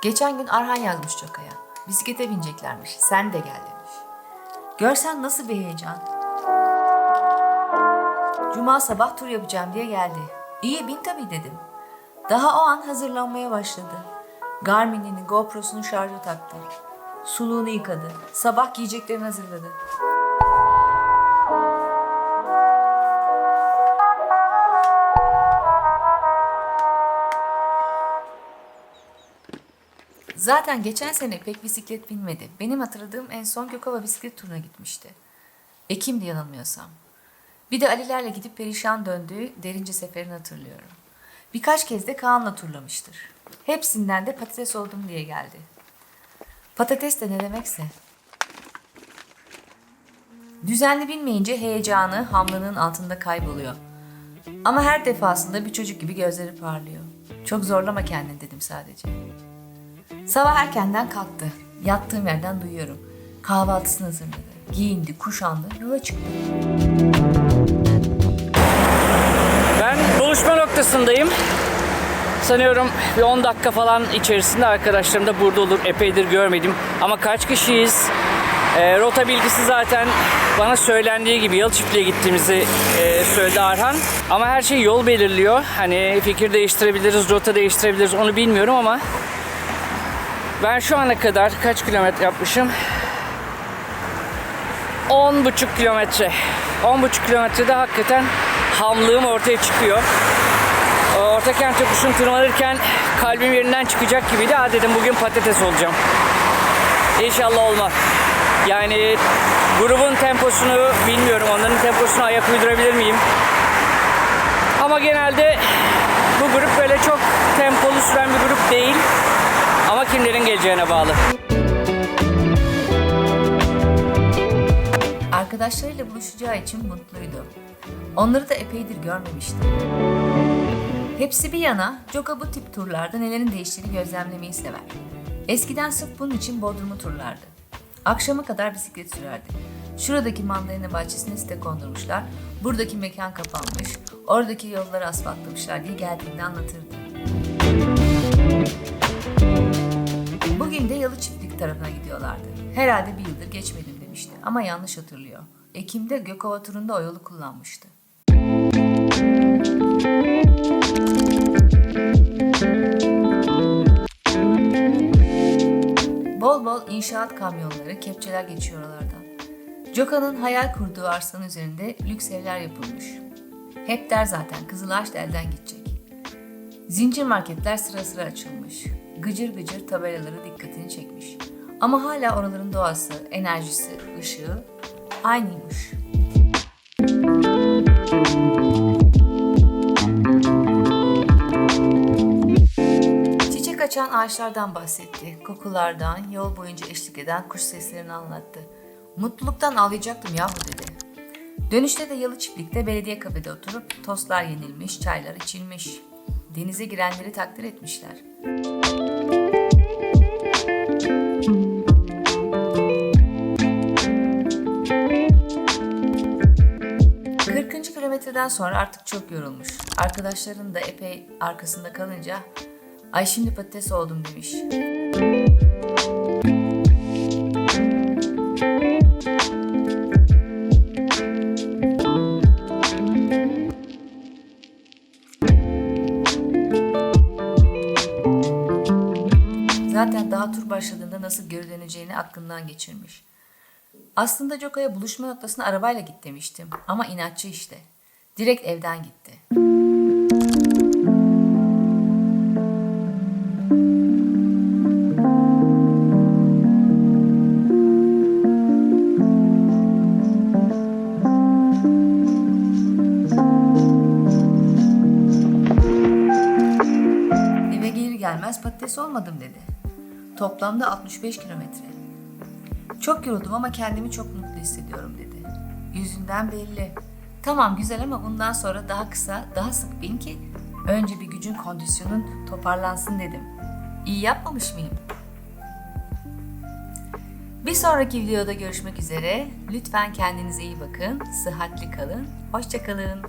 Geçen gün Arhan yazmış Çoka'ya. Bisiklete bineceklermiş. Sen de gel demiş. Görsen nasıl bir heyecan. Cuma sabah tur yapacağım diye geldi. İyi bin tabii dedim. Daha o an hazırlanmaya başladı. Garmin'in GoPro'sunu şarja taktı. Suluğunu yıkadı. Sabah giyeceklerini hazırladı. Zaten geçen sene pek bisiklet binmedi. Benim hatırladığım en son Gökova bisiklet turuna gitmişti. Ekim'di yanılmıyorsam. Bir de Alilerle gidip perişan döndüğü Derince seferini hatırlıyorum. Birkaç kez de Kaan'la turlamıştır. Hepsinden de patates oldum diye geldi. Patates de ne demekse. Düzenli binmeyince heyecanı hamlının altında kayboluyor. Ama her defasında bir çocuk gibi gözleri parlıyor. Çok zorlama kendini dedim sadece. Sabah erkenden kalktı. Yattığım yerden duyuyorum. Kahvaltısını hazırladı. Giyindi, kuşandı, yola çıktı. Ben buluşma noktasındayım. Sanıyorum bir 10 dakika falan içerisinde arkadaşlarım da burada olur. Epeydir görmedim. Ama kaç kişiyiz? Rota bilgisi zaten bana söylendiği gibi Yalıçiftli'ye gittiğimizi söyledi Arhan. Ama her şey yol belirliyor. Hani fikir değiştirebiliriz, rota değiştirebiliriz onu bilmiyorum ama ben şu ana kadar kaç kilometre yapmışım? 10,5 kilometre. 10,5 kilometrede hakikaten hamlığım ortaya çıkıyor. Ortakent yokuşunu tırmanırken kalbim yerinden çıkacak gibiydi. Ha dedim bugün patates olacağım. İnşallah olmaz. Yani grubun temposunu bilmiyorum. Onların temposuna ayak uydurabilir miyim? Ama genelde bu grup böyle çok tempolu süren bir grup değil. Ama kimlerin geleceğine bağlı. Arkadaşlarıyla buluşacağı için mutluydu. Onları da epeydir görmemişti. Hepsi bir yana, Joka bu tip turlarda nelerin değiştiğini gözlemlemeyi sever. Eskiden sırf bunun için Bodrum'u turlardı. Akşama kadar bisiklet sürerdi. Şuradaki mandalina bahçesine site kondurmuşlar, buradaki mekan kapanmış, oradaki yolları asfaltlamışlar diye geldiğinde anlatırdı. Bugün de Yalıçiftlik tarafına gidiyorlardı. Herhalde bir yıldır geçmedim demişti ama yanlış hatırlıyor. Ekim'de Gökova turunda o yolu kullanmıştı. Bol bol inşaat kamyonları, kepçeler geçiyor oralardan. Joka'nın hayal kurduğu arsanın üzerinde lüks evler yapılmış. Hep der zaten Kızılağaç da elden gidecek. Zincir marketler sıra sıra açılmış. Gıcır gıcır tabelaları dikkatini çekmiş. Ama hala oraların doğası, enerjisi, ışığı aynıymış. Çiçek açan ağaçlardan bahsetti. Kokulardan, yol boyunca eşlik eden kuş seslerini anlattı. Mutluluktan ağlayacaktım yahu dedi. Dönüşte de Yalıçiftlik'te belediye kafede oturup tostlar yenilmiş, çaylar içilmiş. Denize girenleri takdir etmişler. Kilometreden sonra artık çok yorulmuş. Arkadaşların da epey arkasında kalınca "Ay şimdi patates oldum" demiş. Zaten daha tur başladığında nasıl geri döneceğini aklından geçirmiş. Aslında Joka'ya buluşma noktasına arabayla git demiştim ama inatçı işte. Direkt evden gitti. Eve gelir gelmez patates olmadım dedi. Toplamda 65 kilometre. Çok yoruldum ama kendimi çok mutlu hissediyorum dedi. Yüzünden belli. Tamam güzel ama bundan sonra daha kısa, daha sık bin ki önce bir gücün, kondisyonun toparlansın dedim. İyi yapmamış mıyım? Bir sonraki videoda görüşmek üzere. Lütfen kendinize iyi bakın, sıhhatli kalın, hoşça kalın.